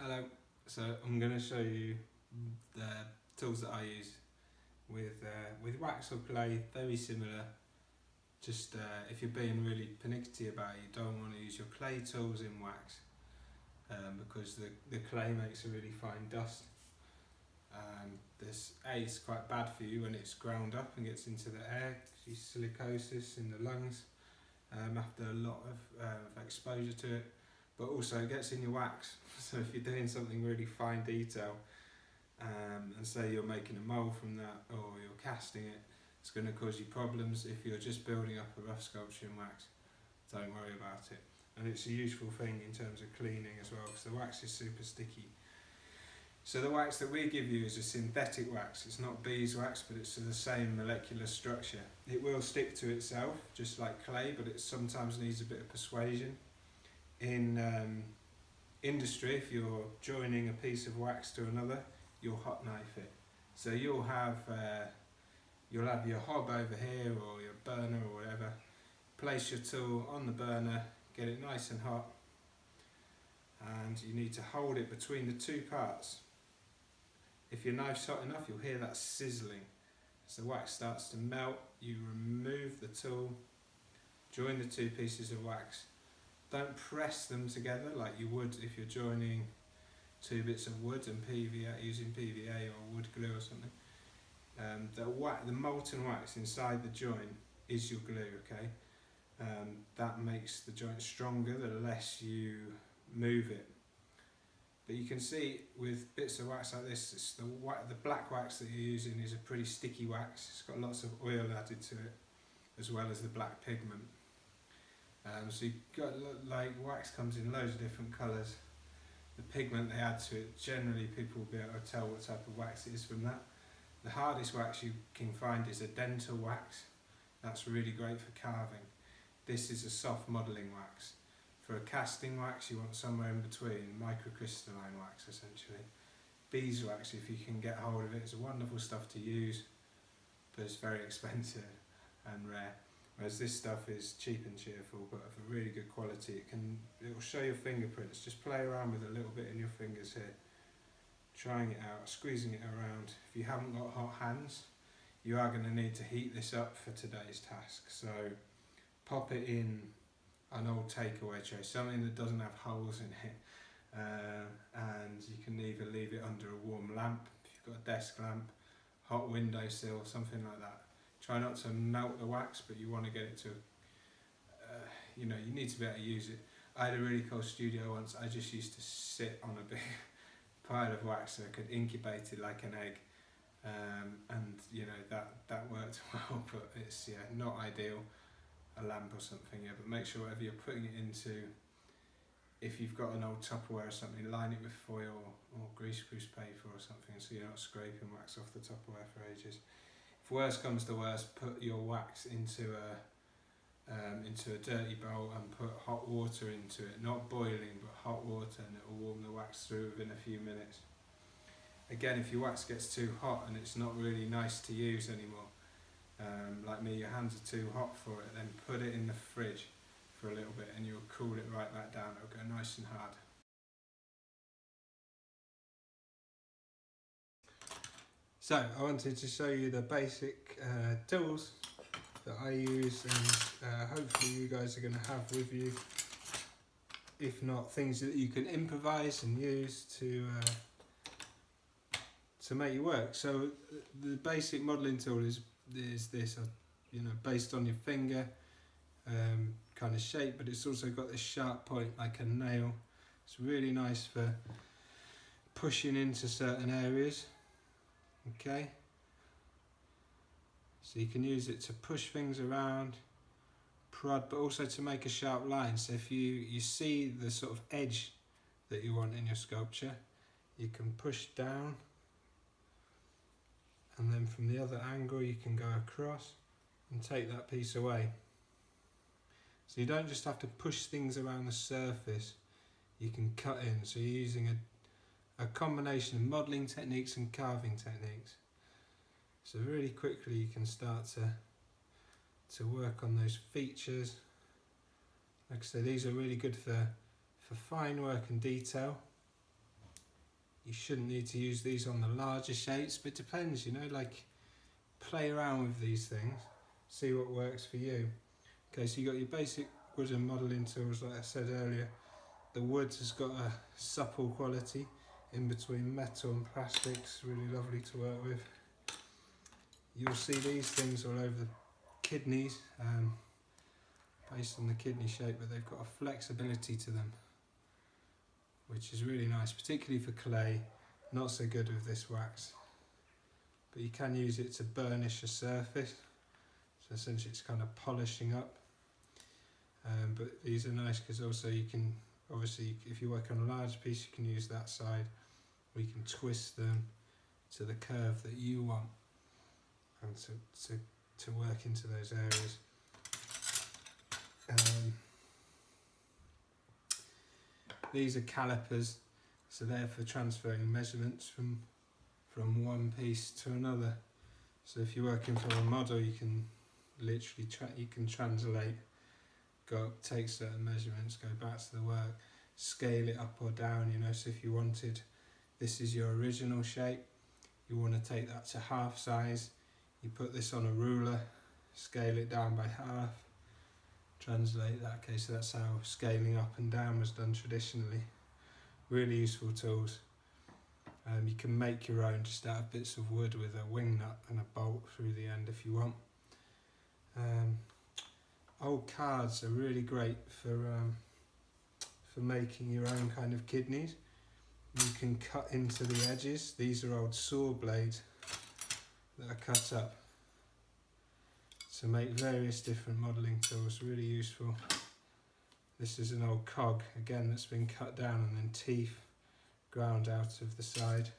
Hello, so I'm going to show you the tools that I use with wax or clay, very similar. Just if you're being really pernickety about it, you don't want to use your clay tools in wax because the clay makes a really fine dust. It's quite bad for you when it's ground up and gets into the air, silicosis in the lungs after a lot of exposure to it. But also it gets in your wax, so if you're doing something really fine detail and say you're making a mould from that or you're casting it, it's going to cause you problems. If you're just building up a rough sculpture in wax, don't worry about it. And it's a useful thing in terms of cleaning as well, because the wax is super sticky. So the wax that we give you is a synthetic wax. It's not beeswax, but it's the same molecular structure. It will stick to itself, just like clay, but it sometimes needs a bit of persuasion. In industry, if you're joining a piece of wax to another, you'll hot knife it. So you'll have your hob over here or your burner or whatever. Place your tool on the burner, get it nice and hot, and you need to hold it between the two parts. If your knife's hot enough, you'll hear that sizzling. As the wax starts to melt, you remove the tool, join the two pieces of wax. Don't press them together like you would if you're joining two bits of wood and PVA, using PVA or wood glue or something. The molten wax inside the joint is your glue, okay? That makes the joint stronger the less you move it. But you can see with bits of wax like this, it's the black wax that you're using is a pretty sticky wax. It's got lots of oil added to it, as well as the black pigment. So you've got, like, wax comes in loads of different colours. The pigment they add to it, generally people will be able to tell what type of wax it is from that. The hardest wax you can find is a dental wax. That's really great for carving. This is a soft modelling wax. For a casting wax, you want somewhere in between, microcrystalline wax essentially. Beeswax, if you can get hold of it, is a wonderful stuff to use, but it's very expensive and rare. Whereas this stuff is cheap and cheerful, but of a really good quality. It'll show your fingerprints. Just play around with a little bit in your fingers here, trying it out, squeezing it around. If you haven't got hot hands, you are going to need to heat this up for today's task. So pop it in an old takeaway tray, something that doesn't have holes in it, and you can either leave it under a warm lamp, if you've got a desk lamp, hot windowsill, something like that. Try not to melt the wax, but you want to get it to, you need to be able to use it. I had a really cool studio once. I just used to sit on a big pile of wax so I could incubate it like an egg, and that worked well, but it's not ideal. A lamp or something, but make sure whatever you're putting it into, if you've got an old Tupperware or something, line it with foil or grease paper or something, so you're not scraping wax off the Tupperware for ages. If worse comes to worse, put your wax into a dirty bowl and put hot water into it, not boiling but hot water, and it will warm the wax through within a few minutes. Again, if your wax gets too hot and it's not really nice to use anymore, like me, your hands are too hot for it, then put it in the fridge for a little bit and you'll cool it right back down. It'll go nice and hard. So I wanted to show you the basic tools that I use, and hopefully you guys are going to have with you. If not, things that you can improvise and use to make you work. So the basic modelling tool is this, based on your finger kind of shape, but it's also got this sharp point like a nail. It's really nice for pushing into certain areas. Okay, so you can use it to push things around, prod, but also to make a sharp line. So if you see the sort of edge that you want in your sculpture, you can push down, and then from the other angle you can go across and take that piece away. So you don't just have to push things around the surface, you can cut in. So you're using a combination of modelling techniques and carving techniques. So really quickly you can start to work on those features. Like I say, these are really good for fine work and detail. You shouldn't need to use these on the larger shapes, but it depends, you know, like play around with these things, see what works for you. Okay, so you got your basic wooden modelling tools, like I said earlier. The wood has got a supple quality in between metal and plastics, really lovely to work with. You'll see these things all over the kidneys, based on the kidney shape, but they've got a flexibility to them, which is really nice, particularly for clay. Not so good with this wax, but you can use it to burnish a surface, so essentially it's kind of polishing up. But these are nice because also you can, obviously if you work on a large piece, you can use that side, or you can twist them to the curve that you want, and to work into those areas. These are calipers, so they're for transferring measurements from one piece to another. So if you're working from a model, you can literally translate, take certain measurements, go back to the work, scale it up or down, you know. So if you wanted, this is your original shape, you want to take that to half size, you put this on a ruler, scale it down by half, translate that. Okay, so that's how scaling up and down was done traditionally. Really useful tools. You can make your own just out of bits of wood with a wing nut and a bolt through the end if you want. Old cards are really great for making your own kind of kidneys. You can cut into the edges. These are old saw blades that are cut up to make various different modelling tools, really useful. This is an old cog, again, that's been cut down and then teeth ground out of the side.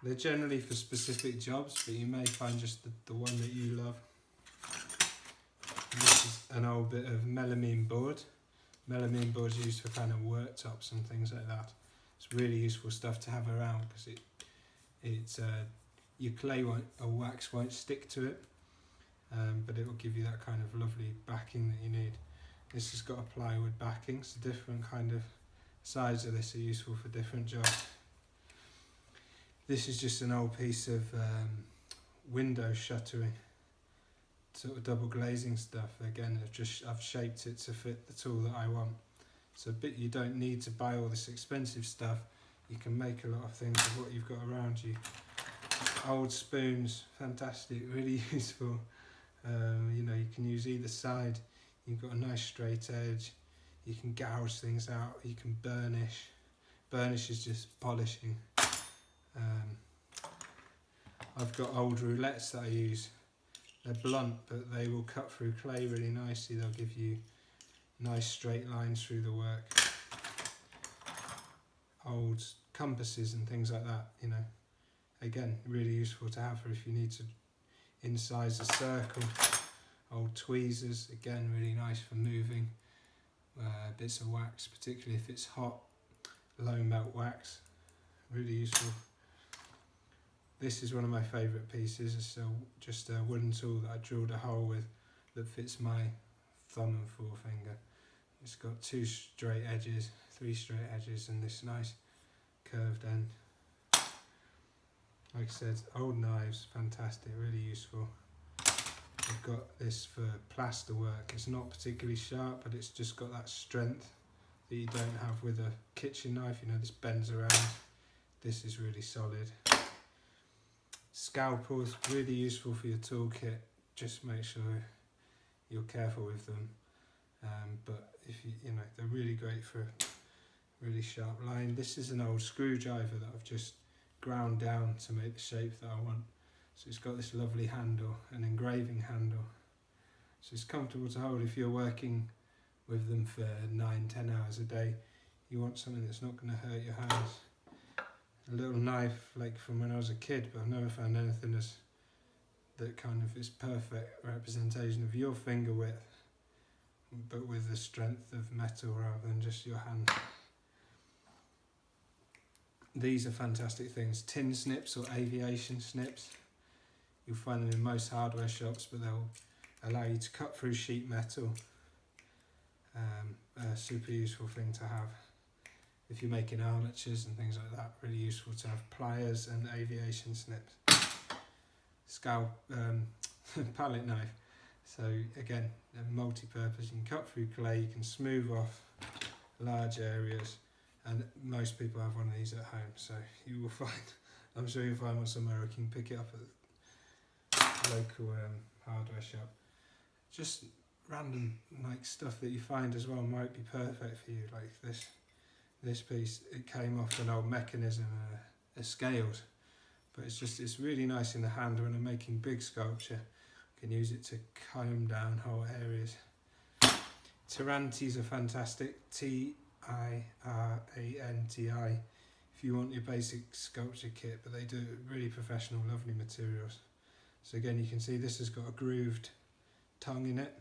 They're generally for specific jobs, but you may find just the one that you love. And this is an old bit of melamine board. Melamine board is used for kind of worktops and things like that. It's really useful stuff to have around because your clay or wax won't stick to it, but it will give you that kind of lovely backing that you need. This has got a plywood backing, so different kind of sides of this are useful for different jobs. This is just an old piece of window shuttering, sort of double glazing stuff. Again, I've shaped it to fit the tool that I want. So you don't need to buy all this expensive stuff. You can make a lot of things with what you've got around you. Old spoons, fantastic, really useful. You know, you can use either side. You've got a nice straight edge. You can gouge things out. You can burnish. Burnish is just polishing. I've got old roulettes that I use. They're blunt, but they will cut through clay really nicely. They'll give you nice straight lines through the work. Old compasses and things like that, you know. Again, really useful to have for if you need to incise a circle. Old tweezers, again, really nice for moving. Bits of wax, particularly if it's hot, low melt wax, really useful. This is one of my favourite pieces. It's just a wooden tool that I drilled a hole with that fits my thumb and forefinger. It's got 2 straight edges, 3 straight edges, and this nice curved end. Like I said, old knives, fantastic, really useful. I've got this for plaster work. It's not particularly sharp, but it's just got that strength that you don't have with a kitchen knife. You know, this bends around. This is really solid. Scalpels, really useful for your toolkit. Just make sure you're careful with them. But if you know, they're really great for really sharp line. This is an old screwdriver that I've just ground down to make the shape that I want. So it's got this lovely handle, an engraving handle. So it's comfortable to hold if you're working with them for 9-10 hours a day. You want something that's not going to hurt your hands. A little knife like from when I was a kid, but I've never found anything that kind of is perfect representation of your finger width, but with the strength of metal rather than just your hand. These are fantastic things. Tin snips or aviation snips. You'll find them in most hardware shops, but they'll allow you to cut through sheet metal. A super useful thing to have. if you're making armatures and things like that, really useful to have pliers and aviation snips. Scalp, palette knife. So again, multi-purpose. You can cut through clay, you can smooth off large areas, and most people have one of these at home. So you will find, I'm sure you'll find one somewhere, or you can pick it up at the local hardware shop. Just random like stuff that you find as well might be perfect for you. Like this piece, it came off an old mechanism, a scales, but it's really nice in the hand when I'm making big sculpture. I can use it to comb down whole areas. Tirantis are fantastic, Tiranti, if you want your basic sculpture kit, but they do really professional, lovely materials. So again, you can see this has got a grooved tongue in it,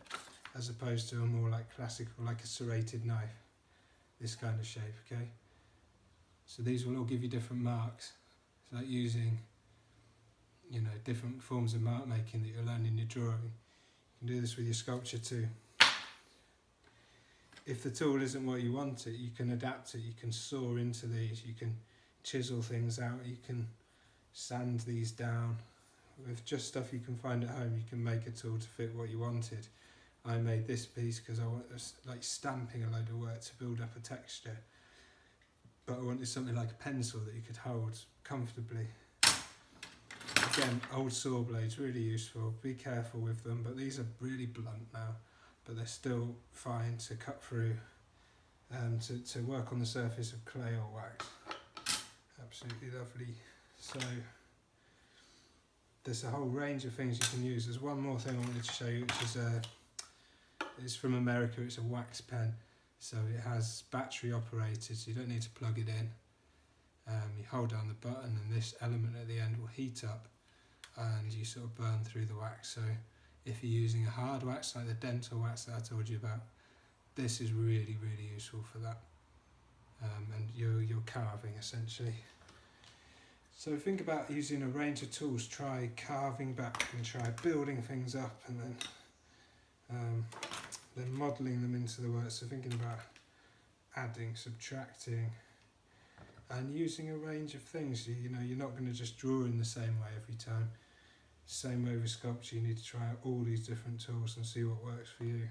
as opposed to a more like classical, like a serrated knife, this kind of shape, okay? So these will all give you different marks. It's like using, you know, different forms of mark making that you'll learn in your drawing. You can do this with your sculpture too. If the tool isn't what you want it, you can adapt it, you can saw into these, you can chisel things out, you can sand these down. With just stuff you can find at home, you can make a tool to fit what you wanted. I made this piece because I wanted like stamping a load of work to build up a texture, but I wanted something like a pencil that you could hold comfortably. Again, old saw blades, really useful. Be careful with them, but these are really blunt now, but they're still fine to cut through, to work on the surface of clay or wax. Absolutely lovely. So there's a whole range of things you can use. There's one more thing I wanted to show you, which is it's from America. It's a wax pen, so it has battery operated, so you don't need to plug it in. You hold down the button and this element at the end will heat up and you sort of burn through the wax. So if you're using a hard wax like the dental wax that I told you about, this is really, really useful for that. And you're carving essentially. So think about using a range of tools. Try carving back and try building things up, and then modelling them into the work. So thinking about adding, subtracting, and using a range of things. You know, you're not going to just draw in the same way every time. Same way with sculpture, you need to try out all these different tools and see what works for you.